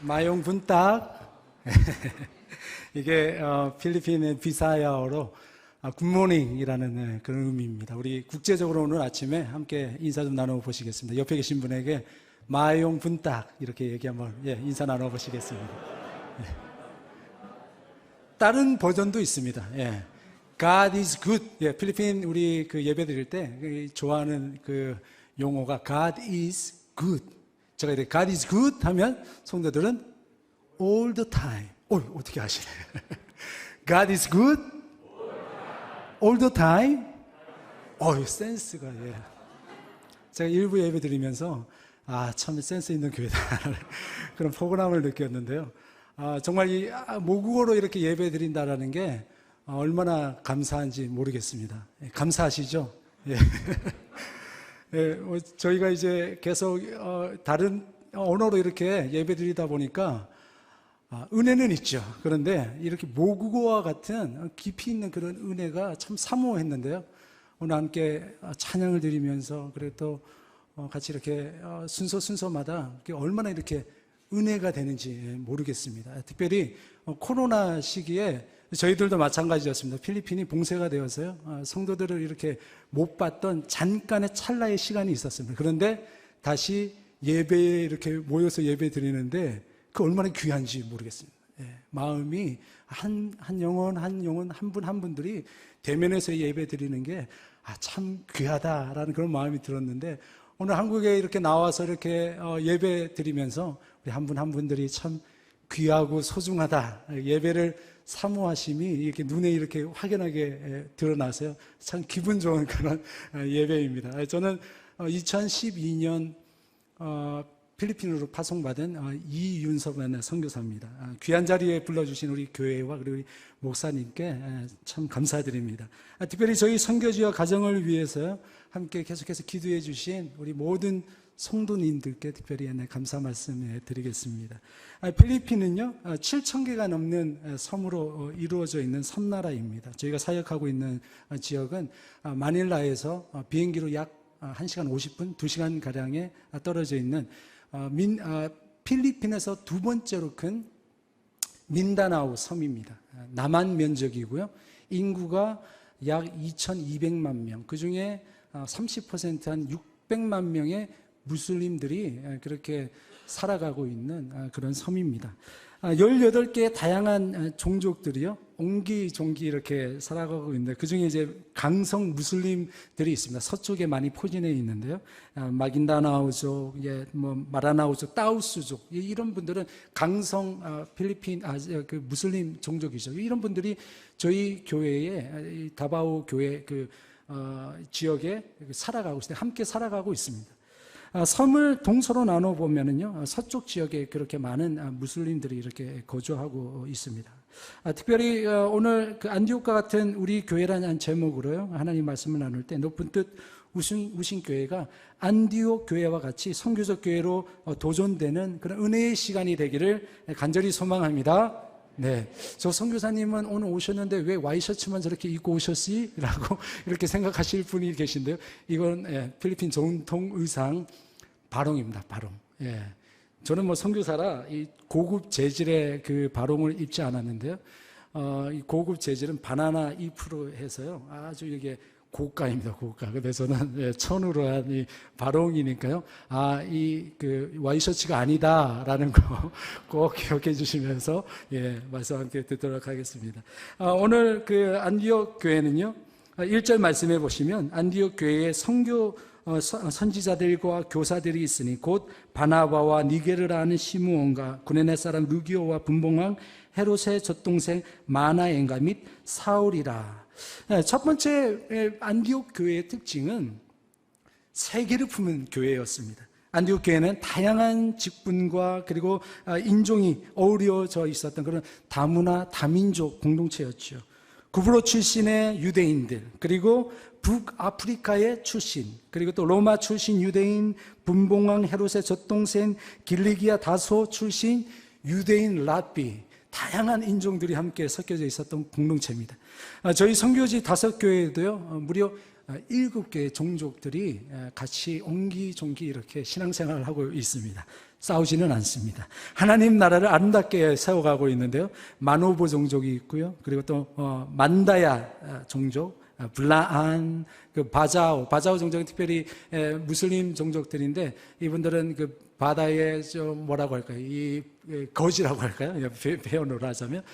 마용 분딱. 이게 필리핀의 비사야어로 굿모닝이라는 그런 의미입니다. 우리 국제적으로 오늘 아침에 함께 인사 좀 나눠보시겠습니다. 옆에 계신 분에게 마용 분딱 이렇게 얘기 한번 인사 나눠보시겠습니다. 다른 버전도 있습니다. God is good. 필리핀 우리 그 예배 드릴 때 좋아하는 그 용어가 God is good. 제가 이렇게 God is good 하면 성도들은 all the time. 어떻게 아시네. God is good all the time. 센스가. 제가 일부 예배 드리면서 참 센스 있는 교회다 그런 포근함을 느꼈는데요. 정말 이 모국어로 이렇게 예배 드린다라는 게 얼마나 감사한지 모르겠습니다. 감사하시죠? 저희가 이제 계속 다른 언어로 이렇게 예배 드리다 보니까 은혜는 있죠. 그런데 이렇게 모국어와 같은 깊이 있는 그런 은혜가 참 사모했는데요. 오늘 함께 찬양을 드리면서 그리고 또 같이 이렇게 순서마다 얼마나 이렇게 은혜가 되는지 모르겠습니다. 특별히 코로나 시기에 저희들도 마찬가지였습니다. 필리핀이 봉쇄가 되어서요. 성도들을 이렇게 못 봤던 잠깐의 찰나의 시간이 있었습니다. 그런데 다시 예배에 이렇게 모여서 예배 드리는데 그 얼마나 귀한지 모르겠습니다. 마음이 한 영혼 한 분 한 분들이 대면에서 예배 드리는 게 참 귀하다라는 그런 마음이 들었는데 오늘 한국에 이렇게 나와서 이렇게 예배 드리면서 우리 한 분 한 분들이 참 귀하고 소중하다. 예배를 사모하심이 이렇게 눈에 이렇게 확연하게 드러나서요. 참 기분 좋은 그런 예배입니다. 저는 2012년 필리핀으로 파송받은 이윤섭 선교사입니다. 귀한 자리에 불러주신 우리 교회와 그리고 우리 목사님께 참 감사드립니다. 특별히 저희 선교지와 가정을 위해서 함께 계속해서 기도해 주신 우리 모든 성도님들께 특별히 감사 말씀 드리겠습니다. 필리핀은요 7,000개가 넘는 섬으로 이루어져 있는 섬나라입니다. 저희가 사역하고 있는 지역은 마닐라에서 비행기로 약 1시간 50분, 2시간가량에 떨어져 있는 필리핀에서 두 번째로 큰 민다나오 섬입니다. 남한 면적이고요. 인구가 약 2,200만 명, 그 중에 30% 한 600만 명의 무슬림들이 그렇게 살아가고 있는 그런 섬입니다. 18개의 다양한 종족들이요, 옹기종기 이렇게 살아가고 있는데, 그 중에 이제 강성 무슬림들이 있습니다. 서쪽에 많이 포진해 있는데요. 마긴다나오족, 마라나오족, 따우스족, 이런 분들은 강성 필리핀, 그 무슬림 종족이죠. 이런 분들이 저희 교회에, 다바오 교회 지역에 살아가고 있습니다. 함께 살아가고 있습니다. 섬을 동서로 나눠보면은요, 서쪽 지역에 그렇게 많은 무슬림들이 이렇게 거주하고 있습니다. 특별히 오늘 그 안디옥과 같은 우리 교회라는 제목으로요, 하나님 말씀을 나눌 때 높은 뜻 우신 교회가 안디옥 교회와 같이 선교적 교회로 도전되는 그런 은혜의 시간이 되기를 간절히 소망합니다. 저 선교사님은 오늘 오셨는데 왜 와이셔츠만 저렇게 입고 오셨지? 라고 이렇게 생각하실 분이 계신데요. 이건 필리핀 전통 의상 바롱입니다. 바롱. 저는 선교사라 이 고급 재질의 그 바롱을 입지 않았는데요. 이 고급 재질은 바나나 잎으로 해서요. 아주 이게 고가입니다. 고가. 그래서 저는 천으로 한 이 바롱이니까요. 그 와이셔츠가 아니다라는 거 꼭 기억해 주시면서 말씀 함께 듣도록 하겠습니다. 오늘 그 안디옥 교회는요, 1절 말씀해 보시면 안디옥 교회에 선교 선지자들과 교사들이 있으니 곧 바나바와 니게르라 하는 시므온과 구레네 사람 루기오와 분봉왕 헤롯의 젖동생 마나엔가 및 사울이라. 첫 번째 안디옥 교회의 특징은 세계를 품은 교회였습니다. 안디옥 교회는 다양한 직분과 그리고 인종이 어우러져 있었던 그런 다문화 다민족 공동체였죠. 구브로 출신의 유대인들, 그리고 북아프리카의 출신, 그리고 또 로마 출신 유대인, 분봉왕 헤롯의 젖동생 길리기아 다소 출신 유대인 랍비, 다양한 인종들이 함께 섞여져 있었던 공동체입니다. 저희 선교지 5교회에도요, 무려 7개의 종족들이 같이 옹기종기 이렇게 신앙생활을 하고 있습니다. 싸우지는 않습니다. 하나님 나라를 아름답게 세워가고 있는데요. 마노보 종족이 있고요. 그리고 또 만다야 종족, 블라안, 그 바자오 종족은 특별히 무슬림 종족들인데 이분들은 그 바다에 좀 뭐라고 할까요? 이 거지라고 할까요? 표현으로 하자면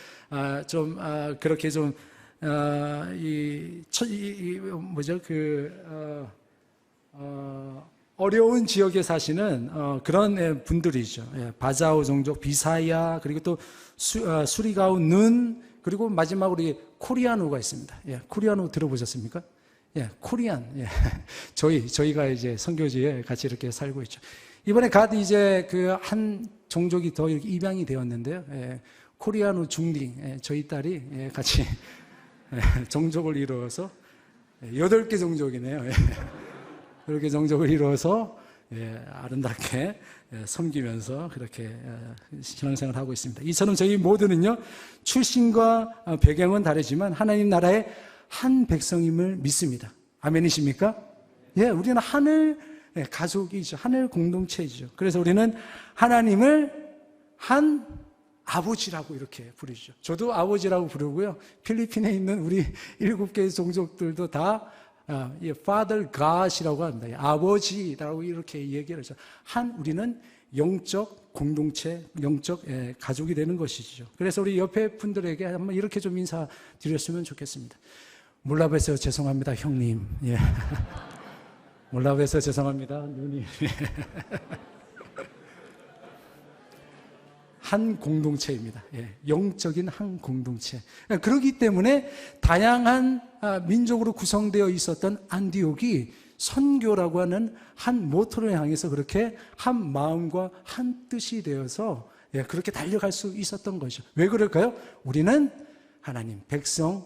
그렇게 좀 뭐죠? 어려운 지역에 사시는 그런 분들이죠. 바자오 종족, 비사야, 그리고 또 수리가오 는, 그리고 마지막으로 코리아노가 있습니다. 코리아노 들어보셨습니까? 코리안. 저희가 이제 선교지에 같이 이렇게 살고 있죠. 이번에 이제 그 한 종족이 더 이렇게 입양이 되었는데요. 코리아노 중딩, 저희 딸이 같이 종족을 이루어서 8개 종족이네요. 그렇게 종족을 이루어서 아름답게 섬기면서 그렇게 신앙생활을 하고 있습니다. 이처럼 저희 모두는요, 출신과 배경은 다르지만 하나님 나라의 한 백성임을 믿습니다. 아멘이십니까? 우리는 하늘 가족이죠. 하늘 공동체이죠. 그래서 우리는 하나님을 한 아버지라고 이렇게 부르죠. 저도 아버지라고 부르고요. 필리핀에 있는 우리 7개 종족들도 다 Father God이라고 합니다. 아버지라고 이렇게 얘기를 하죠. 우리는 영적 공동체, 영적 가족이 되는 것이죠. 그래서 우리 옆에 분들에게 한번 이렇게 좀 인사드렸으면 좋겠습니다. 몰라봬서 죄송합니다, 형님. 몰라봬서 죄송합니다, 누님. 한 공동체입니다. 영적인 한 공동체. 그렇기 때문에 다양한 민족으로 구성되어 있었던 안디옥이 선교라고 하는 한 모토를 향해서 그렇게 한 마음과 한 뜻이 되어서 그렇게 달려갈 수 있었던 것이죠. 왜 그럴까요? 우리는 하나님 백성,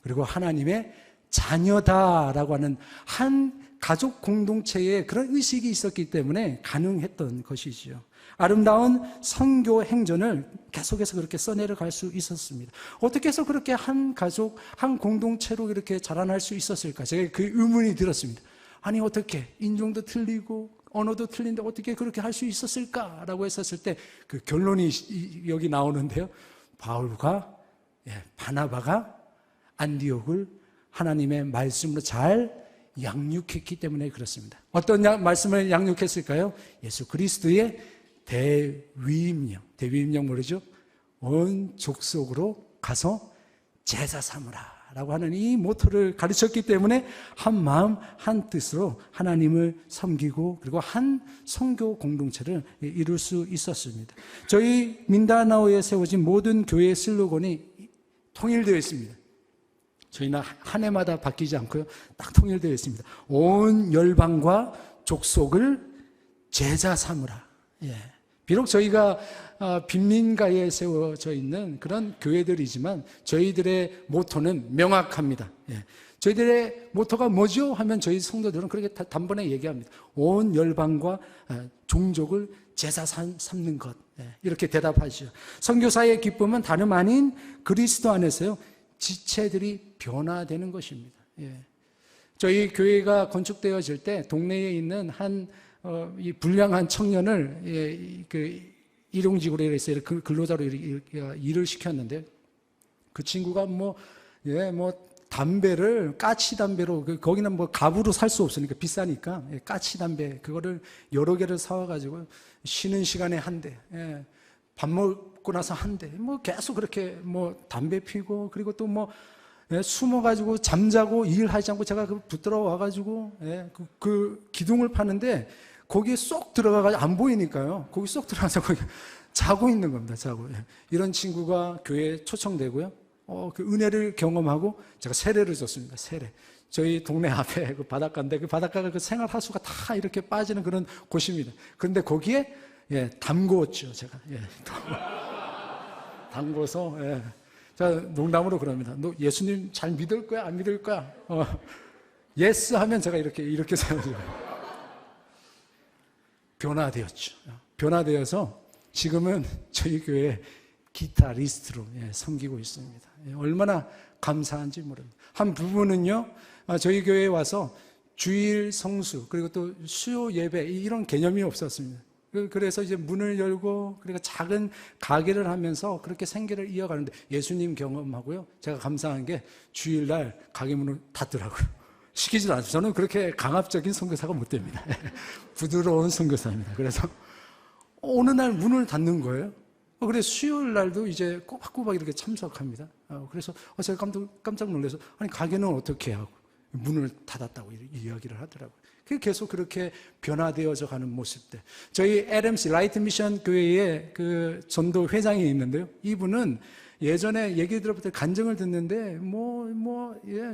그리고 하나님의 자녀다라고 하는 한 가족 공동체에 그런 의식이 있었기 때문에 가능했던 것이지요. 아름다운 선교 행전을 계속해서 그렇게 써내려갈 수 있었습니다. 어떻게 해서 그렇게 한 가족, 한 공동체로 이렇게 자라날 수 있었을까? 제가 그 의문이 들었습니다. 아니, 어떻게 인종도 틀리고 언어도 틀린데 어떻게 그렇게 할 수 있었을까라고 했었을 때 그 결론이 여기 나오는데요. 바울과 바나바가 안디옥을 하나님의 말씀으로 잘 양육했기 때문에 그렇습니다. 어떤 말씀을 양육했을까요? 예수 그리스도의 대위임령. 대위임령 모르죠? 온 족속으로 가서 제자 삼으라 라고 하는 이 모토를 가르쳤기 때문에 한 마음 한 뜻으로 하나님을 섬기고 그리고 한 선교 공동체를 이룰 수 있었습니다. 저희 민다나오에 세워진 모든 교회의 슬로건이 통일되어 있습니다. 저희는 한 해마다 바뀌지 않고요, 딱 통일되어 있습니다. 온 열방과 족속을 제자 삼으라. 비록 저희가 빈민가에 세워져 있는 그런 교회들이지만 저희들의 모토는 명확합니다. 저희들의 모토가 뭐죠? 하면 저희 성도들은 그렇게 단번에 얘기합니다. 온 열방과 종족을 제자 삼는 것. 이렇게 대답하죠. 선교사의 기쁨은 다름 아닌 그리스도 안에서요, 지체들이 변화되는 것입니다. 저희 교회가 건축되어질 때 동네에 있는 이 불량한 청년을 일용직으로 해서 근로자로 일을 시켰는데 그 친구가 담배를 까치 담배로 거기는 갑으로 살 수 없으니까 비싸니까 까치 담배 그거를 여러 개를 사와가지고 쉬는 시간에 한 대, 밥 먹고 나서 한 대, 계속 그렇게 담배 피고 그리고 또 숨어가지고 잠자고 일하지 않고 제가 붙들어 와가지고 그 기둥을 파는데 거기에 쏙 들어가가지고 안 보이니까요. 거기 쏙 들어가서 거기 자고 있는 겁니다. 자고. 이런 친구가 교회에 초청되고요. 그 은혜를 경험하고 제가 세례를 줬습니다. 세례. 저희 동네 앞에 그 바닷가인데 그 바닷가가 그 생활하수가 다 이렇게 빠지는 그런 곳입니다. 그런데 거기에 담궜죠. 제가. 담궈서 제가 농담으로 그럽니다. 너 예수님 잘 믿을 거야? 안 믿을 거야? 예스 하면 제가 이렇게 세워줘요. 변화되었죠. 변화되어서 지금은 저희 교회 기타리스트로 섬기고 있습니다. 얼마나 감사한지 모릅니다. 한 부부는요, 저희 교회에 와서 주일 성수 그리고 또 수요 예배 이런 개념이 없었습니다. 그래서 이제 문을 열고, 그리고 작은 가게를 하면서 그렇게 생계를 이어가는데, 예수님 경험하고요, 제가 감사한 게 주일날 가게 문을 닫더라고요. 시키지도 않아요. 저는 그렇게 강압적인 선교사가 못 됩니다. 부드러운 선교사입니다. 그래서 어느 날 문을 닫는 거예요. 그래서 수요일 날도 이제 꼬박꼬박 이렇게 참석합니다. 그래서 제가 깜짝 놀라서, 아니, 가게는 어떻게 하고 문을 닫았다고 이야기를 하더라고요. 계속 그렇게 변화되어져 가는 모습들. 저희 LMC, 라이트 미션 교회에 그 전도 회장이 있는데요. 이분은 예전에 얘기 들어볼 때 간증을 듣는데,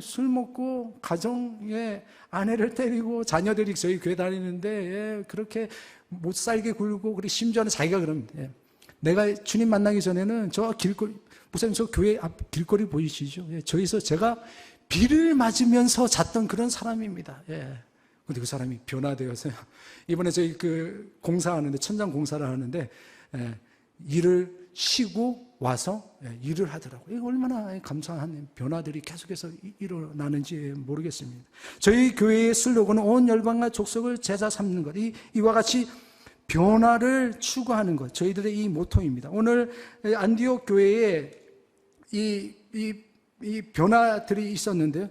술 먹고, 가정에 아내를 때리고, 자녀들이 저희 교회 다니는데, 그렇게 못 살게 굴고, 그리고 심지어는 자기가 그럽니다. 내가 주님 만나기 전에는 저 길거리, 목사님 저 교회 앞 길거리 보이시죠? 저기서 제가 비를 맞으면서 잤던 그런 사람입니다. 근데 그 사람이 변화되어서요. 이번에 저희 그 공사하는데, 천장 공사를 하는데, 일을 쉬고 와서 일을 하더라고요. 이거 얼마나 감사한 변화들이 계속해서 일어나는지 모르겠습니다. 저희 교회의 슬로건은 온 열방과 족속을 제자 삼는 것. 이와 같이 변화를 추구하는 것. 저희들의 이 모토입니다. 오늘 안디옥 교회에 이 변화들이 있었는데요.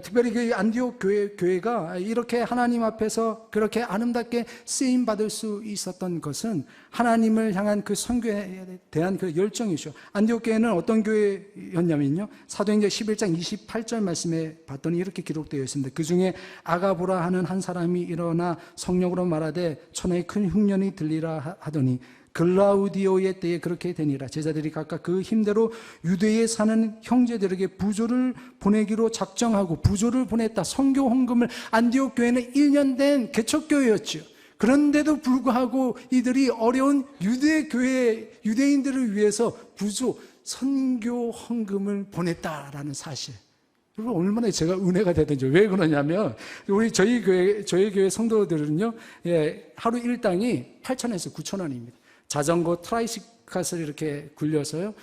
특별히 그 안디옥 교회가 이렇게 하나님 앞에서 그렇게 아름답게 쓰임 받을 수 있었던 것은 하나님을 향한 그 선교에 대한 그 열정이죠. 안디옥 교회는 어떤 교회였냐면요, 사도행전 11장 28절 말씀에 봤더니 이렇게 기록되어 있습니다. 그 중에 아가보라 하는 한 사람이 일어나 성령으로 말하되 천하에 큰 흉년이 들리라 하더니 글라우디오의 때에 그렇게 되니라. 제자들이 각각 그 힘대로 유대에 사는 형제들에게 부조를 보내기로 작정하고 부조를 보냈다. 선교 헌금을, 안디옥 교회는 1년 된 개척교회였죠. 그런데도 불구하고 이들이 어려운 유대인들을 위해서 부조, 선교 헌금을 보냈다라는 사실. 여러분, 얼마나 제가 은혜가 되든지. 왜 그러냐면, 저희 교회 성도들은요, 하루 일당이 8,000에서 9,000원입니다. 자전거 트라이시클을 이렇게 굴려서요,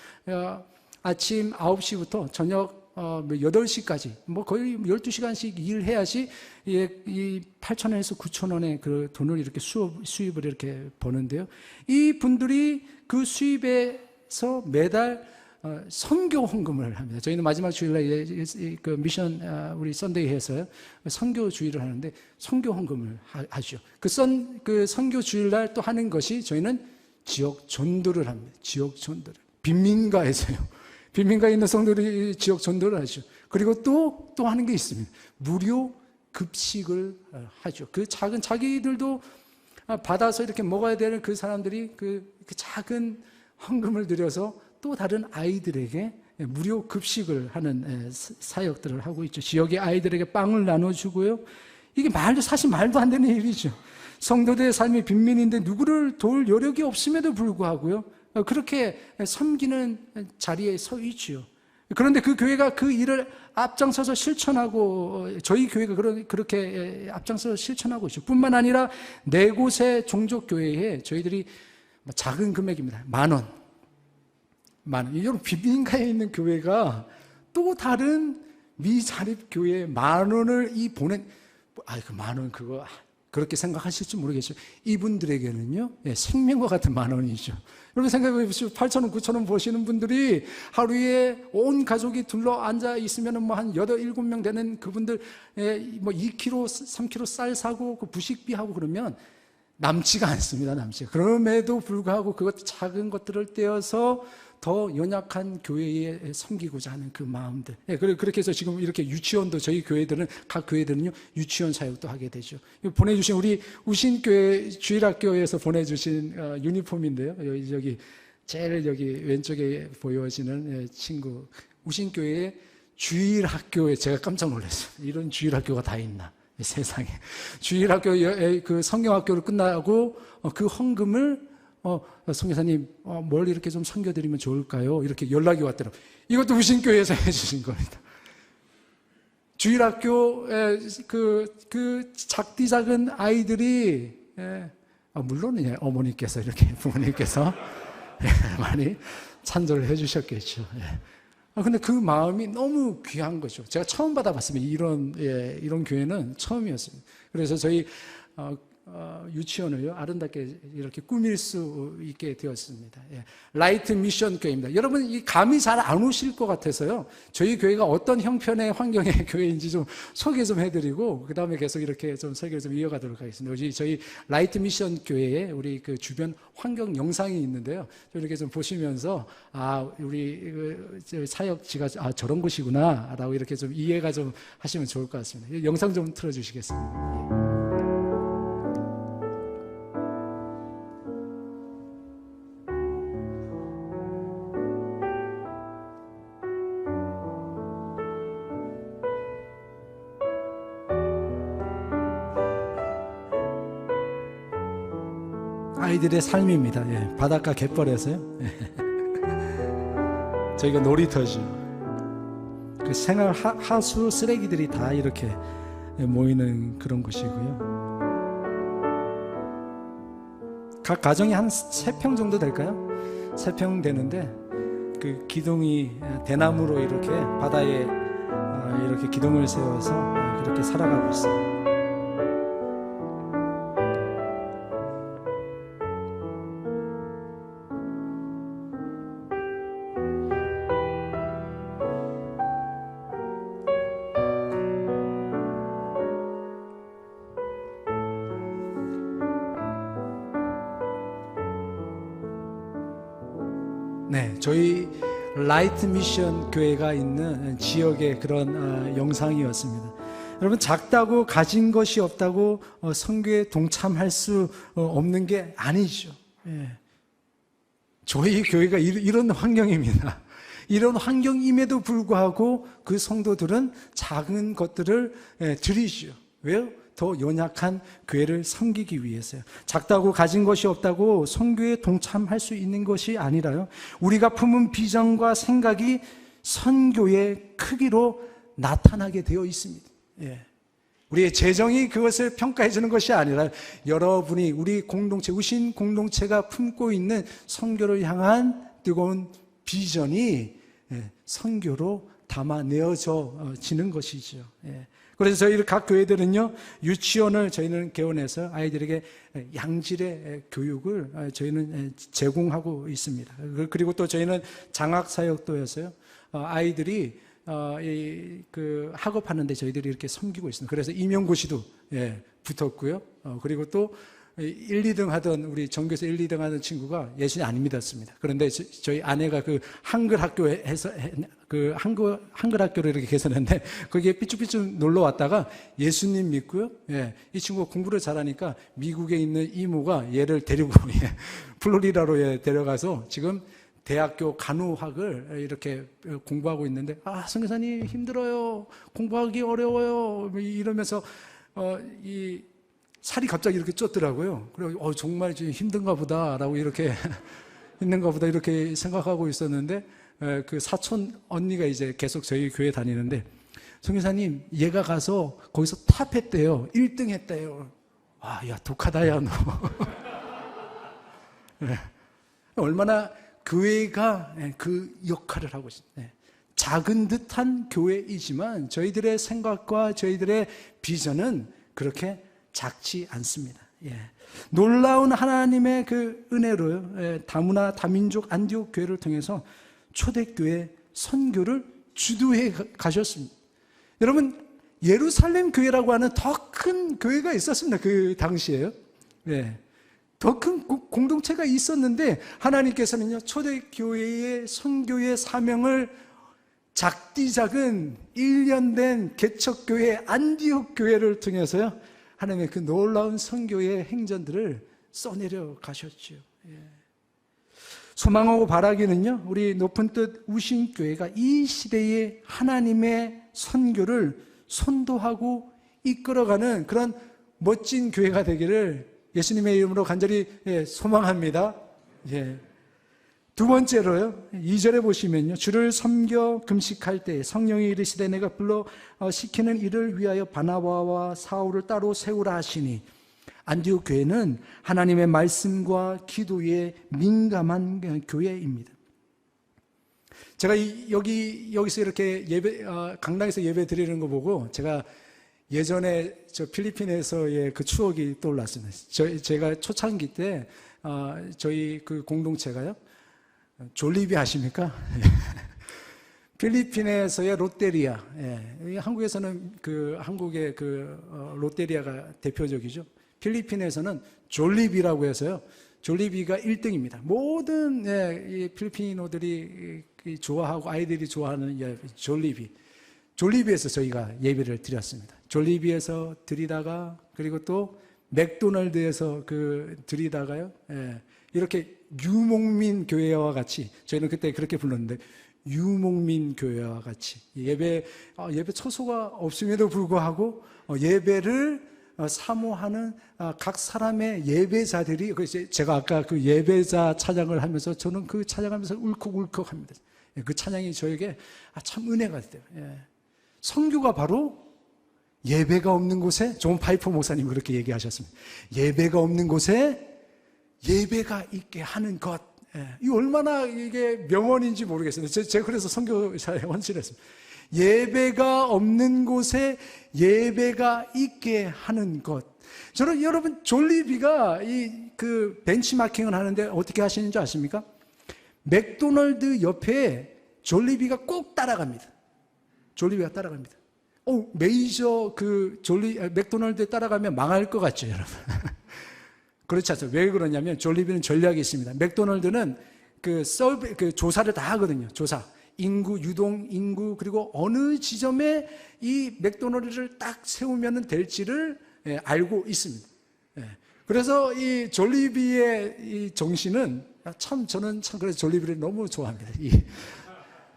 아침 9시부터 저녁 8시까지 거의 12시간씩 일해야지 이 8,000원에서 9,000원의 그 돈을 이렇게 수입을 이렇게 버는데요. 이 분들이 그 수입에서 매달 선교 헌금을 합니다. 저희는 마지막 주일날 그 미션 우리 썬데이 해서요, 선교 주일을 하는데 선교 헌금을 하죠. 그 선교 주일날 또 하는 것이, 저희는 지역 전도를 합니다. 지역 전도를. 빈민가에서요. 빈민가에 있는 성도들이 지역 전도를 하죠. 그리고 또 하는 게 있습니다. 무료 급식을 하죠. 그 작은, 자기들도 받아서 이렇게 먹어야 되는 그 사람들이 그 작은 헌금을 들여서 또 다른 아이들에게 무료 급식을 하는 사역들을 하고 있죠. 지역의 아이들에게 빵을 나눠주고요. 이게 사실 말도 안 되는 일이죠. 성도들의 삶이 빈민인데 누구를 도울 여력이 없음에도 불구하고요, 그렇게 섬기는 자리에 서 있지요. 그런데 그 교회가 그 일을 앞장서서 실천하고, 저희 교회가 그렇게 앞장서서 실천하고 있죠. 뿐만 아니라 4곳의 종족교회에 저희들이 작은 금액입니다. 10,000원. 여러분, 빈민가에 있는 교회가 또 다른 미자립교회에 10,000원을 그 10,000원 그거 그렇게 생각하실지 모르겠어요. 이분들에게는요, 생명과 같은 10,000원이죠. 여러분 생각해 보십시오. 8,000원, 9,000원 버시는 분들이 하루에 온 가족이 둘러 앉아 있으면 한 8, 7명 되는 그분들 2kg, 3kg 쌀 사고 그 부식비하고 그러면 남지가 않습니다. 그럼에도 불구하고 그것 작은 것들을 떼어서 더 연약한 교회에 섬기고자 하는 그 마음들. 그렇게 해서 지금 이렇게 유치원도, 저희 교회들은, 각 교회들은요, 유치원 사역도 하게 되죠. 보내주신 우리 우신교회 주일학교에서 보내주신 유니폼인데요. 여기 제일 여기 왼쪽에 보여지는 친구, 우신교회의 주일학교에 제가 깜짝 놀랐어요. 이런 주일학교가 다 있나, 세상에. 주일학교 그 성경학교를 끝나고 그 헌금을 성교사님, 뭘 이렇게 좀 섬겨드리면 좋을까요? 이렇게 연락이 왔더라고요. 이것도 우신교회에서 해주신 겁니다. 주일학교에 그 작은 아이들이, 물론 어머니께서 이렇게 부모님께서 많이 찬조를 해주셨겠죠. 근데 그 마음이 너무 귀한 거죠. 제가 처음 받아봤습니다. 이런 교회는 처음이었습니다. 그래서 저희 유치원을요 아름답게 이렇게 꾸밀 수 있게 되었습니다. 예. 라이트 미션 교회입니다. 여러분 이 감이 잘 안 오실 것 같아서요. 저희 교회가 어떤 형편의 환경의 교회인지 좀 소개 좀 해드리고 그 다음에 계속 이렇게 좀 설교를 좀 이어가도록 하겠습니다. 저희 라이트 미션 교회에 우리 그 주변 환경 영상이 있는데요. 좀 이렇게 좀 보시면서 우리 그 사역지가 저런 곳이구나라고 이렇게 좀 이해가 좀 하시면 좋을 것 같습니다. 영상 좀 틀어주시겠습니다. 예. 아이들의 삶입니다. 예, 바닷가 갯벌에서요. 예. 저희가 놀이터죠. 그 생활 하수 쓰레기들이 다 이렇게 모이는 그런 곳이고요. 각 가정이 한 3평 정도 될까요? 3평 되는데 그 기둥이 대나무로 이렇게 바다에 이렇게 기둥을 세워서 그렇게 살아가고 있어요. 네, 저희 라이트 미션 교회가 있는 지역의 그런 영상이었습니다. 여러분 작다고 가진 것이 없다고 선교에 동참할 수 없는 게 아니죠. 예. 저희 교회가 이런 환경입니다. 이런 환경임에도 불구하고 그 성도들은 작은 것들을 드리죠. 왜요? 더 연약한 교회를 섬기기 위해서요. 작다고 가진 것이 없다고 선교에 동참할 수 있는 것이 아니라요. 우리가 품은 비전과 생각이 선교의 크기로 나타나게 되어 있습니다. 예. 우리의 재정이 그것을 평가해 주는 것이 아니라 여러분이 우리 공동체, 우신 공동체가 품고 있는 선교를 향한 뜨거운 비전이 선교로 담아내어지는 것이죠. 예. 그래서 저희 각 교회들은요, 유치원을 저희는 개원해서 아이들에게 양질의 교육을 저희는 제공하고 있습니다. 그리고 또 저희는 장학사역도에서요, 아이들이 그 학업하는데 저희들이 이렇게 섬기고 있습니다. 그래서 임용고시도 붙었고요. 그리고 또 1, 2등 하던 우리 전교에서 1, 2등 하던 친구가 예수님 안 믿었습니다. 그런데 저희 아내가 그 한글 학교에서 그 한글 학교를 이렇게 개설했는데 거기에 삐쭉삐쭉 놀러 왔다가 예수님 믿고요. 예, 이 친구가 공부를 잘하니까 미국에 있는 이모가 얘를 데리고 플로리다로 데려가서 지금 대학교 간호학을 이렇게 공부하고 있는데 선교사님 힘들어요. 공부하기 어려워요. 이러면서 이 살이 갑자기 이렇게 쪘더라고요. 그리고 정말 좀 힘든가 보다라고 이렇게 있는가 보다 이렇게 생각하고 있었는데 그 사촌 언니가 이제 계속 저희 교회 다니는데 선교사님 얘가 가서 거기서 탑했대요. 1등 했대요. 야 독하다 야 너. 얼마나 교회가 그 역할을 하고 있습니다. 작은 듯한 교회이지만 저희들의 생각과 저희들의 비전은 그렇게 작지 않습니다. 놀라운 하나님의 그 은혜로요. 다문화 다민족 안디옥 교회를 통해서 초대교회 선교를 주도해 가셨습니다. 여러분 예루살렘 교회라고 하는 더 큰 교회가 있었습니다. 그 당시에요. 더 큰 공동체가 있었는데 하나님께서는요 초대교회의 선교의 사명을 작디 작은 1년 된 개척교회 안디옥 교회를 통해서요 하나님의 그 놀라운 선교의 행전들을 써내려 가셨죠. 소망하고 바라기는요 우리 높은 뜻 우신교회가 이 시대에 하나님의 선교를 선도하고 이끌어가는 그런 멋진 교회가 되기를 예수님의 이름으로 간절히 소망합니다. 두 번째로요 2절에 보시면요 주를 섬겨 금식할 때 성령이 이르시되 내가 불러 시키는 일을 위하여 바나바와 사울을 따로 세우라 하시니 안디옥 교회는 하나님의 말씀과 기도에 민감한 교회입니다. 제가 여기서 이렇게 강당에서 예배 드리는 거 보고 제가 예전에 저 필리핀에서의 그 추억이 떠올랐습니다. 제가 초창기 때 저희 그 공동체가요, 졸리비 아십니까? 필리핀에서의 롯데리아, 한국에서는 한국의 롯데리아가 대표적이죠. 필리핀에서는 졸리비라고 해서요, 졸리비가 1등입니다. 모든 이 필리핀어들이 좋아하고 아이들이 좋아하는 졸리비에서 저희가 예배를 드렸습니다. 졸리비에서 드리다가, 그리고 또 맥도날드에서 드리다가요, 이렇게 유목민 교회와 같이, 저희는 그때 그렇게 불렀는데, 유목민 교회와 같이 예배 초소가 없음에도 불구하고 예배를 사모하는 각 사람의 예배자들이, 제가 아까 그 예배자 찬양을 하면서 저는 그 찬양하면서 울컥울컥합니다. 그 찬양이 저에게 참 은혜가 돼요. 선교가 바로 예배가 없는 곳에, 존 파이퍼 목사님 그렇게 얘기하셨습니다. 예배가 없는 곳에 예배가 있게 하는 것. 이 얼마나 이게 명언인지 모르겠어요. 제가 그래서 선교사에 헌신했습니다. 예배가 없는 곳에 예배가 있게 하는 것. 저는 여러분 졸리비가 벤치마킹을 하는데 어떻게 하시는 줄 아십니까? 맥도날드 옆에 졸리비가 꼭 따라갑니다. 졸리비가 따라갑니다. 메이저 맥도날드에 따라가면 망할 것 같죠, 여러분? 그렇지 않습니다. 왜 그러냐면 졸리비는 전략이 있습니다. 맥도날드는 조사를 다 하거든요. 조사. 인구, 유동 인구, 그리고 어느 지점에 이 맥도날드를 딱 세우면 될지를 알고 있습니다. 그래서 이 졸리비의 이 정신은 저는 그래서 졸리비를 너무 좋아합니다. 이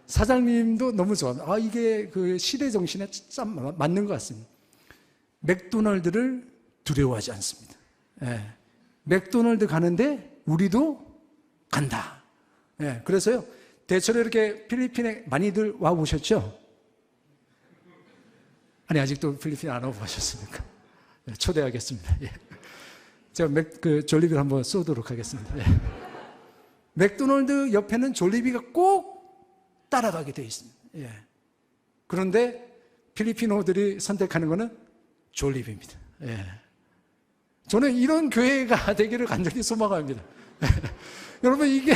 사장님도 너무 좋아합니다. 이게 그 시대 정신에 참 맞는 것 같습니다. 맥도날드를 두려워하지 않습니다. 맥도날드 가는데 우리도 간다. 그래서요, 대체로 이렇게 필리핀에 많이들 와 보셨죠? 아니, 아직도 필리핀 안 와보셨습니까? 초대하겠습니다. 제가 졸리비를 한번 쏘도록 하겠습니다. 맥도날드 옆에는 졸리비가 꼭 따라가게 되어 있습니다. 그런데 필리핀어들이 선택하는 것은 졸리비입니다. 저는 이런 교회가 되기를 간절히 소망합니다. 여러분, 이게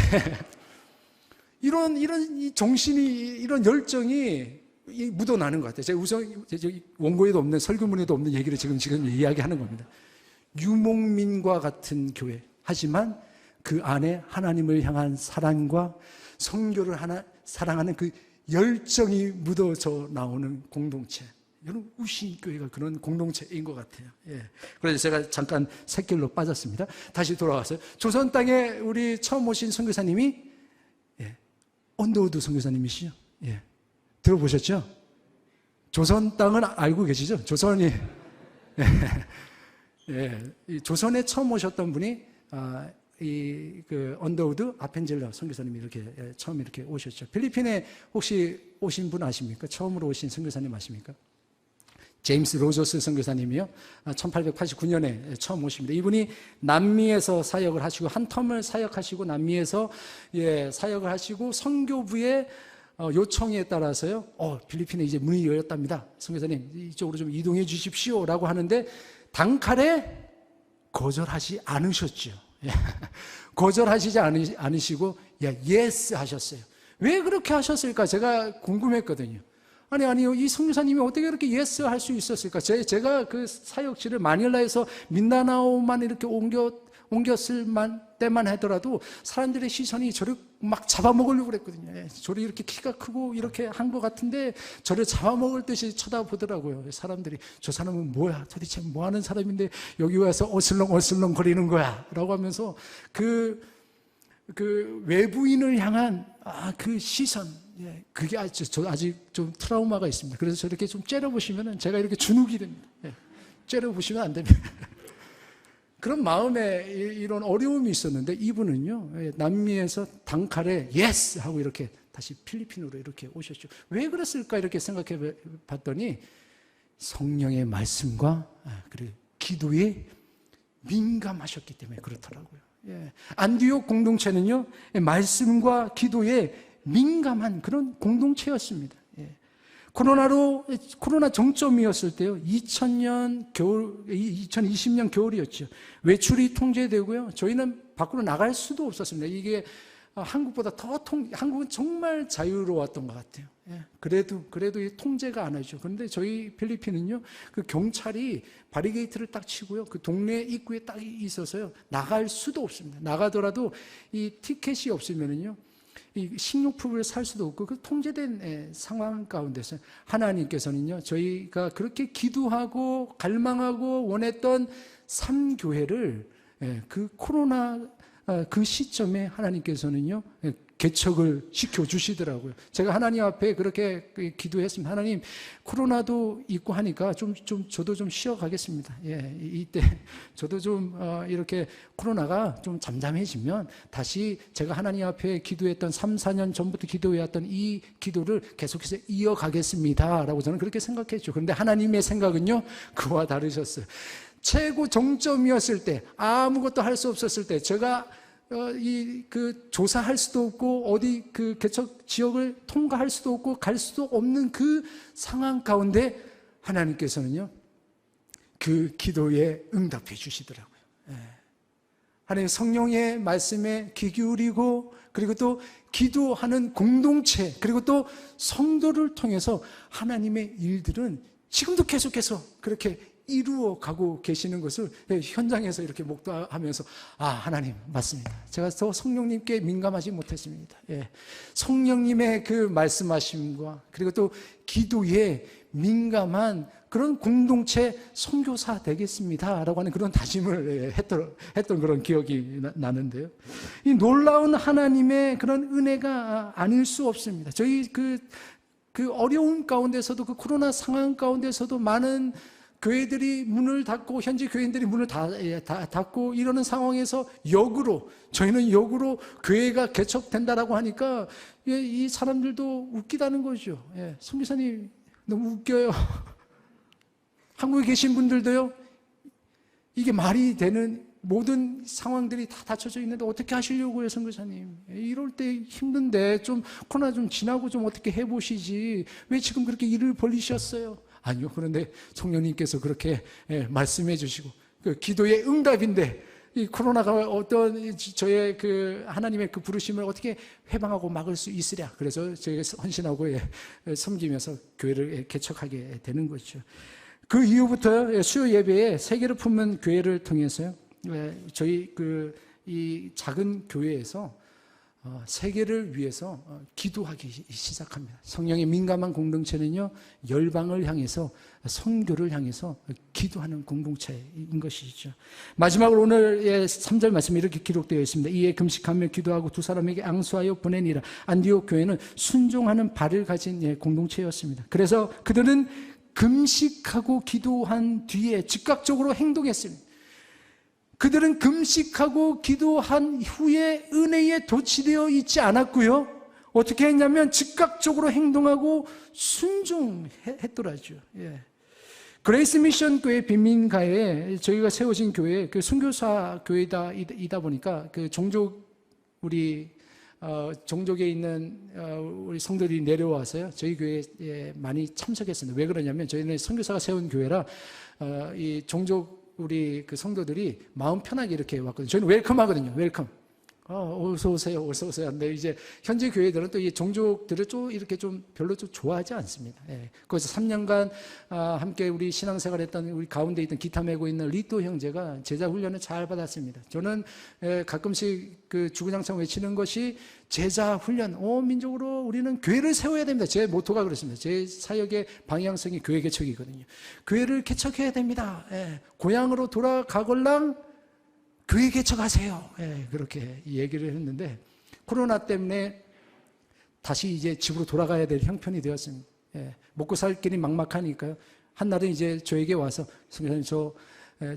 이런 이 정신이, 이런 열정이 묻어나는 것 같아요. 제가 우선 원고에도 없는, 설교문에도 없는 얘기를 지금 이야기하는 겁니다. 유목민과 같은 교회, 하지만 그 안에 하나님을 향한 사랑과 선교를 사랑하는 그 열정이 묻어져 나오는 공동체. 여러분, 우신교회가 그런 공동체인 것 같아요. 그래서 제가 잠깐 샛길로 빠졌습니다. 다시 돌아와서 조선 땅에 우리 처음 오신 선교사님이 언더우드 선교사님이시죠? 들어보셨죠? 조선 땅은 알고 계시죠? 조선이 이 조선에 처음 오셨던 분이 언더우드 아펜젤러 선교사님이 이렇게 처음 이렇게 오셨죠. 필리핀에 혹시 오신 분 아십니까? 처음으로 오신 선교사님 아십니까? 제임스 로저스 선교사님이요. 1889년에 처음 오십니다. 이분이 남미에서 사역을 하시고 한 텀을 사역하시고 남미에서 사역을 하시고 선교부의 요청에 따라서요. 필리핀에 이제 문이 열렸답니다. 선교사님 이쪽으로 좀 이동해 주십시오라고 하는데 단칼에 거절하지 않으셨죠. 거절하시지 않으시고 예스 하셨어요. 왜 그렇게 하셨을까? 제가 궁금했거든요. 아니요. 이 선교사님이 어떻게 그렇게 예스 할 수 있었을까? 제가 그 사역지를 마닐라에서 민다나오만 이렇게 옮겼을 때만 하더라도 사람들의 시선이 저를 막 잡아먹으려고 그랬거든요. 저를 이렇게 키가 크고 이렇게 한 것 같은데 저를 잡아먹을 듯이 쳐다보더라고요. 사람들이 저 사람은 뭐야? 도대체 뭐 하는 사람인데 여기 와서 어슬렁어슬렁 거리는 거야? 라고 하면서 그 외부인을 향한 그 시선, 그게 아직 좀 트라우마가 있습니다. 그래서 저렇게 좀 째려보시면은 제가 이렇게 주눅이 됩니다. 째려보시면 안 됩니다. 그런 마음에 이런 어려움이 있었는데 이분은요, 남미에서 단칼에 예스 하고 이렇게 다시 필리핀으로 이렇게 오셨죠. 왜 그랬을까 이렇게 생각해 봤더니 성령의 말씀과 그리고 기도에 민감하셨기 때문에 그렇더라고요. 안디옥 공동체는요, 말씀과 기도에 민감한 그런 공동체였습니다. 코로나 정점이었을 때요. 2020년 겨울이었죠. 외출이 통제되고요. 저희는 밖으로 나갈 수도 없었습니다. 이게 한국보다 한국은 정말 자유로웠던 것 같아요. 예. 그래도 이 통제가 안 하죠. 그런데 저희 필리핀은요, 그 경찰이 바리게이트를 딱 치고요, 그 동네 입구에 딱 있어서요, 나갈 수도 없습니다. 나가더라도 이 티켓이 없으면은요, 이 식료품을 살 수도 없고 그 통제된 상황 가운데서 하나님께서는요, 저희가 그렇게 기도하고 갈망하고 원했던 삼교회를 그 코로나 그 시점에 하나님께서는요, 개척을 시켜주시더라고요. 제가 하나님 앞에 그렇게 기도했습니다. 하나님, 코로나도 있고 하니까 저도 좀 쉬어가겠습니다. 예, 이때 저도 좀 이렇게 코로나가 좀 잠잠해지면 다시 제가 하나님 앞에 기도했던 3, 4년 전부터 기도해왔던 이 기도를 계속해서 이어가겠습니다. 라고 저는 그렇게 생각했죠. 그런데 하나님의 생각은요, 그와 다르셨어요. 최고 정점이었을 때, 아무것도 할 수 없었을 때, 제가 조사할 수도 없고 어디 그 개척 지역을 통과할 수도 없고 갈 수도 없는 그 상황 가운데 하나님께서는요, 그 기도에 응답해 주시더라고요. 하나님 성령의 말씀에 귀 기울이고, 그리고 또 기도하는 공동체, 그리고 또 성도를 통해서 하나님의 일들은 지금도 계속해서 그렇게 이루어 가고 계시는 것을 현장에서 이렇게 목도하면서, 하나님 맞습니다. 제가 더 성령님께 민감하지 못했습니다. 성령님의 그 말씀하심과 그리고 또 기도에 민감한 그런 공동체 선교사 되겠습니다 라고 하는 그런 다짐을 했던 그런 기억이 나는데요, 이 놀라운 하나님의 그런 은혜가 아닐 수 없습니다. 저희 그 어려운 가운데서도, 그 코로나 상황 가운데서도 많은 교회들이 문을 닫고, 현지 교인들이 문을 닫고 이러는 상황에서 저희는 역으로 교회가 개척된다라고 하니까 이 사람들도 웃기다는 거죠. 선교사님 너무 웃겨요. 한국에 계신 분들도요, 이게 말이 되는 모든 상황들이 다 닫혀져 있는데 어떻게 하시려고요, 선교사님? 이럴 때 힘든데 좀 코로나 좀 지나고 좀 어떻게 해보시지, 왜 지금 그렇게 일을 벌리셨어요? 아니요. 그런데 성령님께서 그렇게 말씀해 주시고, 그 기도의 응답인데, 이 코로나가 어떤 저의 그 하나님의 그 부르심을 어떻게 회방하고 막을 수 있으랴. 그래서 저희가 헌신하고 섬기면서 교회를 개척하게 되는 거죠. 그 이후부터 수요 예배에 세계를 품는 교회를 통해서요, 저희 이 작은 교회에서 세계를 위해서 기도하기 시작합니다. 성령에 민감한 공동체는요, 열방을 향해서, 선교를 향해서 기도하는 공동체인 것이죠. 마지막으로 오늘의 3절 말씀이 이렇게 기록되어 있습니다. 이에 금식하며 기도하고 두 사람에게 앙수하여 보내니라. 안디옥 교회는 순종하는 발을 가진 공동체였습니다. 그래서 그들은 금식하고 기도한 뒤에 즉각적으로 행동했습니다. 그들은 금식하고 기도한 후에 은혜에 도취되어 있지 않았고요, 어떻게 했냐면 즉각적으로 행동하고 순종했더라죠. 그레이스 미션 교회 빈민가에 저희가 세워진 교회, 그 선교사 교회이다 보니까 그 종족에 있는 우리 성도들이 내려와서요, 저희 교회에 많이 참석했습니다. 왜 그러냐면 저희는 선교사가 세운 교회라 이 종족 우리 그 성도들이 마음 편하게 이렇게 왔거든요. 저희는 웰컴 하거든요. 웰컴. 어서 오세요. 어서 오세요. 근데 이제 현지 교회들은 또 이 종족들을 좀 이렇게 좀 별로 좀 좋아하지 않습니다. 거기서 3년간 함께 우리 신앙생활 했던, 우리 가운데 있던 기타 메고 있는 리또 형제가 제자 훈련을 잘 받았습니다. 저는 가끔씩 그 주구장창 외치는 것이 제자 훈련, 온 민족으로 우리는 교회를 세워야 됩니다. 제 모토가 그렇습니다. 제 사역의 방향성이 교회 개척이거든요. 교회를 개척해야 됩니다. 고향으로 돌아가걸랑 교회 개척하세요. 그렇게 얘기를 했는데, 코로나 때문에 다시 이제 집으로 돌아가야 될 형편이 되었습니다. 먹고 살 길이 막막하니까요. 한날은 이제 저에게 와서, 선생님 저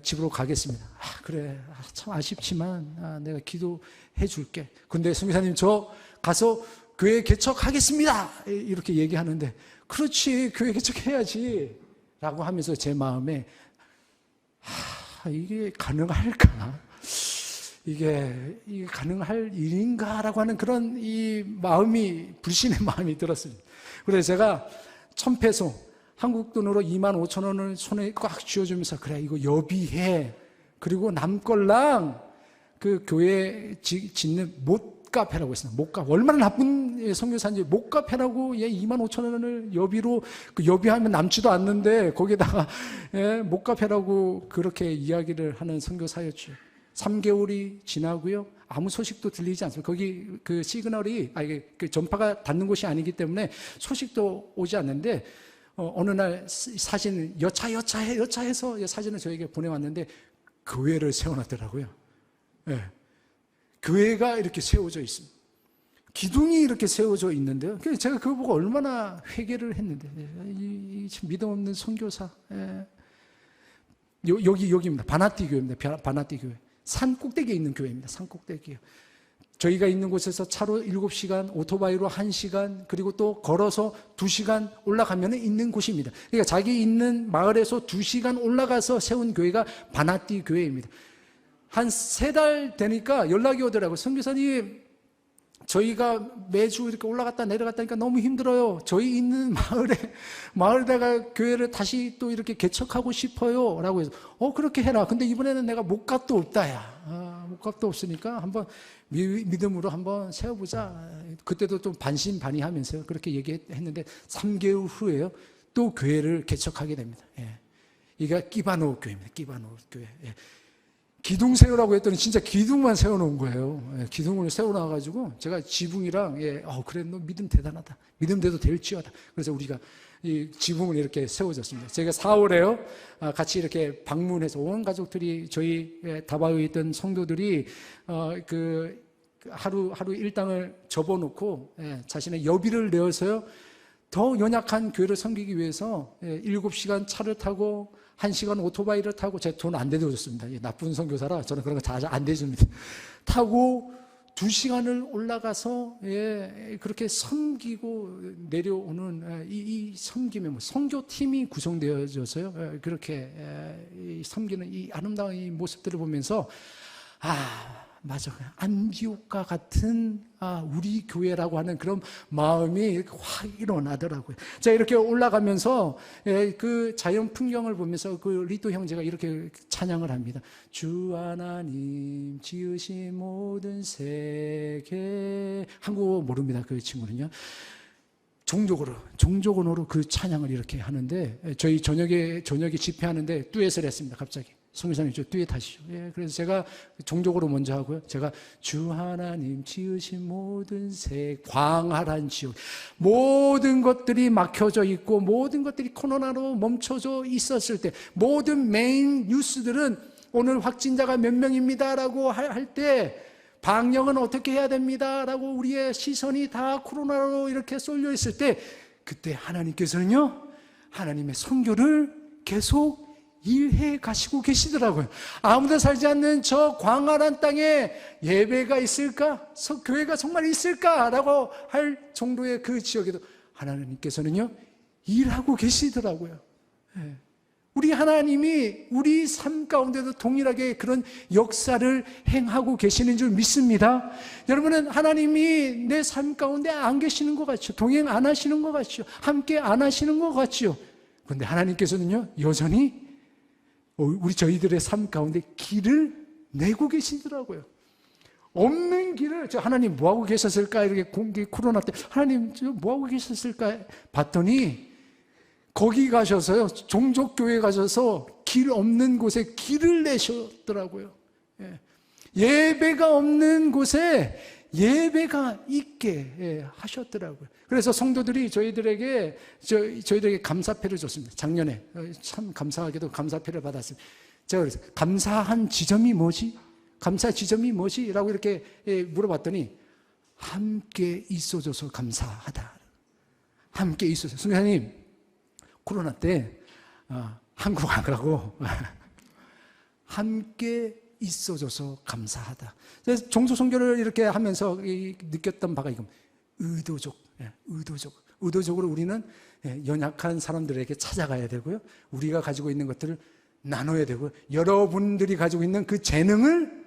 집으로 가겠습니다. 그래, 참 아쉽지만 내가 기도해 줄게. 근데 선교사님 저 가서 교회 개척하겠습니다 이렇게 얘기하는데, 그렇지, 교회 개척해야지 라고 하면서 제 마음에 이게 가능할까? 이게 가능할 일인가라고 하는 그런 이 마음이, 불신의 마음이 들었습니다. 그래서 제가 1,000페소, 한국 돈으로 25,000원을 손에 꽉 쥐어주면서 그래 이거 여비해. 그리고 남걸랑 그 교회 짓는 못값해라고 했어요. 못값. 얼마나 나쁜 선교사인지 못값해라고 25,000원을 여비로, 그 여비하면 남지도 않는데 거기다가 못값해라고 그렇게 이야기를 하는 선교사였죠. 3개월이 지나고요. 아무 소식도 들리지 않습니다. 거기 그 시그널이, 그 전파가 닿는 곳이 아니기 때문에 소식도 오지 않는데, 어느 날 사진을 여차해서 사진을 저에게 보내왔는데, 교회를 세워놨더라고요. 네. 교회가 이렇게 세워져 있습니다. 기둥이 이렇게 세워져 있는데요. 제가 그거 보고 얼마나 회개를 했는데, 이 믿음 없는 선교사. 여기입니다. 바나티 교회입니다. 바나티 교회. 산 꼭대기에 있는 교회입니다. 산 꼭대기에. 저희가 있는 곳에서 차로 7시간, 오토바이로 1시간, 그리고 또 걸어서 2시간 올라가면 있는 곳입니다. 그러니까 자기 있는 마을에서 2시간 올라가서 세운 교회가 바나티 교회입니다. 한 3달 되니까 연락이 오더라고요. 선교사님, 저희가 매주 이렇게 올라갔다 내려갔다니까 너무 힘들어요. 저희 있는 마을에다가 교회를 다시 또 이렇게 개척하고 싶어요. 라고 해서, 그렇게 해라. 근데 이번에는 내가 목값도 없다, 야. 목값도 없으니까 한번 믿음으로 한번 세워보자. 그때도 좀 반신반의하면서 그렇게 얘기했는데 3개월 후에요. 또 교회를 개척하게 됩니다. 이게 끼바노 교회입니다. 끼바노 교회. 기둥 세우라고 했더니 진짜 기둥만 세워놓은 거예요. 기둥을 세워놔가지고 제가 지붕이랑 그래 너 믿음 대단하다. 믿음대로 될지어다. 그래서 우리가 이 지붕을 이렇게 세워졌습니다. 제가 4월에요 같이 이렇게 방문해서 온 가족들이 저희 다바오에 있던 성도들이 그 하루 일당을 접어놓고 자신의 여비를 내어서요 더 연약한 교회를 섬기기 위해서 7시간 차를 타고 1시간 오토바이를 타고, 제가 돈 안 대줘줬습니다. 나쁜 선교사라 저는 그런 거 잘 안 대줍니다. 타고 2시간을 올라가서 그렇게 섬기고 내려오는 이 섬김의 선교팀이 구성되어져서요. 그렇게 섬기는 이 아름다운 이 모습들을 보면서 맞아. 안디옥과 같은 우리 교회라고 하는 그런 마음이 확 일어나더라고요. 자, 이렇게 올라가면서 그 자연 풍경을 보면서 그 리또 형제가 이렇게 찬양을 합니다. 주 하나님 지으신 모든 세계. 한국어 모릅니다. 그 친구는요. 종족으로 그 찬양을 이렇게 하는데, 저희 저녁에 집회하는데 듀엣을 했습니다. 갑자기. 성교사님 저 듀엣 하시죠. 그래서 제가 종족으로 먼저 하고요. 제가 주 하나님 지으신 모든 광활한 지옥, 모든 것들이 막혀져 있고 모든 것들이 코로나로 멈춰져 있었을 때, 모든 메인 뉴스들은 오늘 확진자가 몇 명입니다라고 할 때 방역은 어떻게 해야 됩니다라고 우리의 시선이 다 코로나로 이렇게 쏠려 있을 때, 그때 하나님께서는요 하나님의 선교를 계속 일해 가시고 계시더라고요. 아무도 살지 않는 저 광활한 땅에 예배가 있을까? 교회가 정말 있을까라고 할 정도의 그 지역에도 하나님께서는요 일하고 계시더라고요. 우리 하나님이 우리 삶 가운데도 동일하게 그런 역사를 행하고 계시는 줄 믿습니다. 여러분은 하나님이 내 삶 가운데 안 계시는 것 같죠? 동행 안 하시는 것 같죠? 함께 안 하시는 것 같죠? 그런데 하나님께서는요 여전히 저희들의 삶 가운데 길을 내고 계시더라고요. 없는 길을, 하나님 뭐하고 계셨을까? 이렇게 코로나 때 하나님 뭐하고 계셨을까? 봤더니 거기 가셔서요 종족교회 가셔서 길 없는 곳에 길을 내셨더라고요. 예배가 없는 곳에 예배가 있게 하셨더라고요. 그래서 성도들이 저희들에게 감사패를 줬습니다. 작년에 참 감사하게도 감사패를 받았습니다. 제가 그래서 감사한 지점이 뭐지? 감사 지점이 뭐지? 라고 이렇게 물어봤더니 함께 있어줘서 감사하다. 함께 있어줘서. 선생님 코로나 때 한국 안 가고 함께 있어줘서 감사하다. 그래서 종소선교를 이렇게 하면서 느꼈던 바가 이겁니다. 의도적으로 우리는 연약한 사람들에게 찾아가야 되고요. 우리가 가지고 있는 것들을 나눠야 되고요. 여러분들이 가지고 있는 그 재능을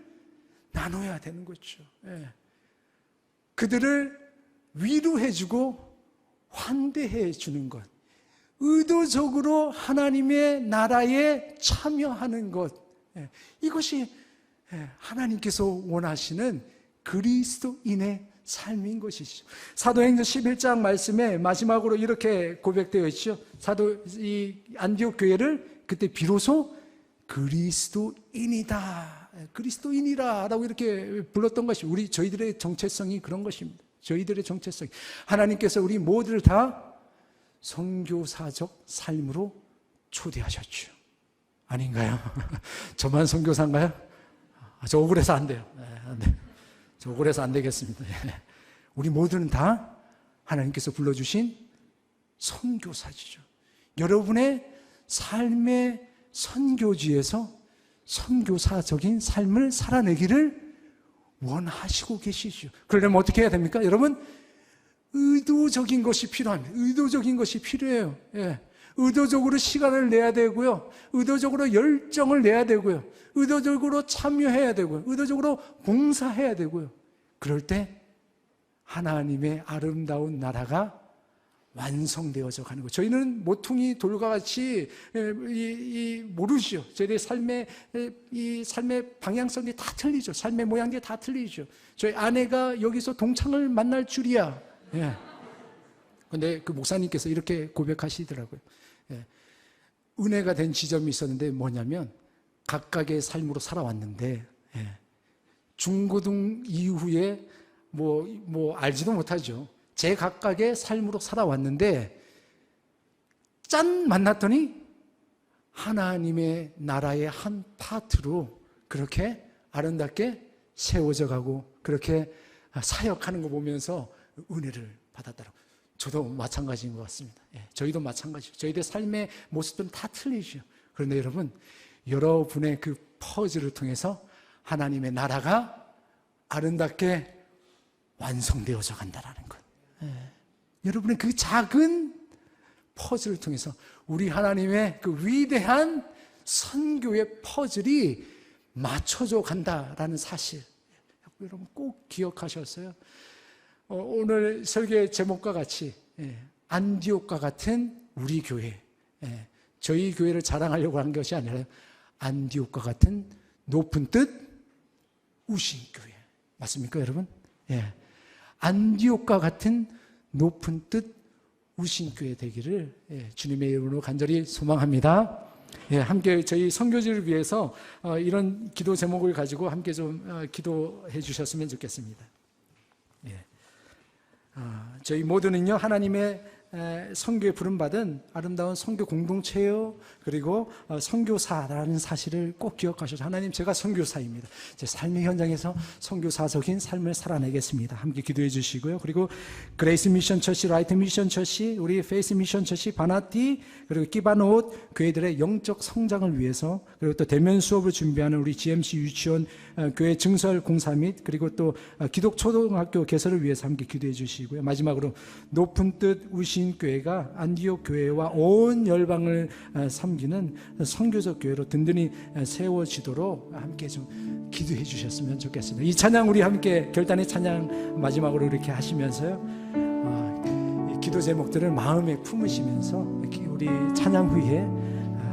나눠야 되는 거죠. 그들을 위로해주고 환대해 주는 것. 의도적으로 하나님의 나라에 참여하는 것, 이것이 하나님께서 원하시는 그리스도인의 삶인 것이죠. 사도행전 11장 말씀에 마지막으로 이렇게 고백되어 있죠. 이 안디옥 교회를 그때 비로소 그리스도인이다, 그리스도인이라 라고 이렇게 불렀던 것이 저희들의 정체성이 그런 것입니다. 저희들의 정체성, 하나님께서 우리 모두를 다 선교사적 삶으로 초대하셨죠. 아닌가요? 저만 선교사인가요? 저 억울해서 안 돼요. 안 돼요. 저 억울해서 안 되겠습니다. 우리 모두는 다 하나님께서 불러주신 선교사지죠. 여러분의 삶의 선교지에서 선교사적인 삶을 살아내기를 원하시고 계시죠. 그러려면 어떻게 해야 됩니까? 여러분, 의도적인 것이 필요합니다. 의도적인 것이 필요해요. 의도적으로 시간을 내야 되고요. 의도적으로 열정을 내야 되고요. 의도적으로 참여해야 되고요. 의도적으로 봉사해야 되고요. 그럴 때 하나님의 아름다운 나라가 완성되어져 가는 거예요. 저희는 모퉁이 돌과 같이 모르죠. 저희의 삶의 방향성이 다 틀리죠. 삶의 모양이 다 틀리죠. 저희 아내가 여기서 동창을 만날 줄이야. 근데 그 목사님께서 이렇게 고백하시더라고요. 은혜가 된 지점이 있었는데 뭐냐면, 각각의 삶으로 살아왔는데 중고등 이후에 뭐 알지도 못하죠. 제 각각의 삶으로 살아왔는데 짠 만났더니 하나님의 나라의 한 파트로 그렇게 아름답게 세워져 가고 그렇게 사역하는 거 보면서 은혜를 받았더라고요. 저도 마찬가지인 것 같습니다. 저희도 마찬가지죠. 저희들의 삶의 모습들은 다 틀리죠. 그런데 여러분, 여러분의 그 퍼즐을 통해서 하나님의 나라가 아름답게 완성되어져 간다는 것. 여러분의 그 작은 퍼즐을 통해서 우리 하나님의 그 위대한 선교의 퍼즐이 맞춰져 간다라는 사실, 여러분 꼭 기억하셨어요? 오늘 설교의 제목과 같이 안디옥과 같은 우리 교회, 저희 교회를 자랑하려고 한 것이 아니라 안디옥과 같은 높은 뜻 우신 교회, 맞습니까 여러분? 안디옥과 같은 높은 뜻 우신 교회 되기를 주님의 이름으로 간절히 소망합니다. 함께 저희 선교지를 위해서 이런 기도 제목을 가지고 함께 좀 기도해 주셨으면 좋겠습니다. 저희 모두는요, 하나님의 선교에 부름받은 아름다운 선교 공동체요, 그리고 선교사라는 사실을 꼭 기억하셔서, 하나님, 제가 선교사입니다. 제 삶의 현장에서 선교사적인 삶을 살아내겠습니다. 함께 기도해 주시고요. 그리고 그레이스 미션 처치, 라이트 미션 처치, 우리 페이스 미션 처치, 바나티, 그리고 끼바노옷 교회들의 영적 성장을 위해서, 그리고 또 대면 수업을 준비하는 우리 GMC 유치원 교회 증설 공사 및, 그리고 또 기독 초등학교 개설을 위해서 함께 기도해 주시고요. 마지막으로 높은 뜻 우신 교회가 안디옥 교회와 온 열방을 섬기는 선교적 교회로 든든히 세워지도록 함께 좀 기도해 주셨으면 좋겠습니다. 이 찬양 우리 함께 결단의 찬양 마지막으로 이렇게 하시면서요, 기도 제목들을 마음에 품으시면서 우리 찬양 후에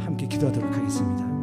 함께 기도하도록 하겠습니다.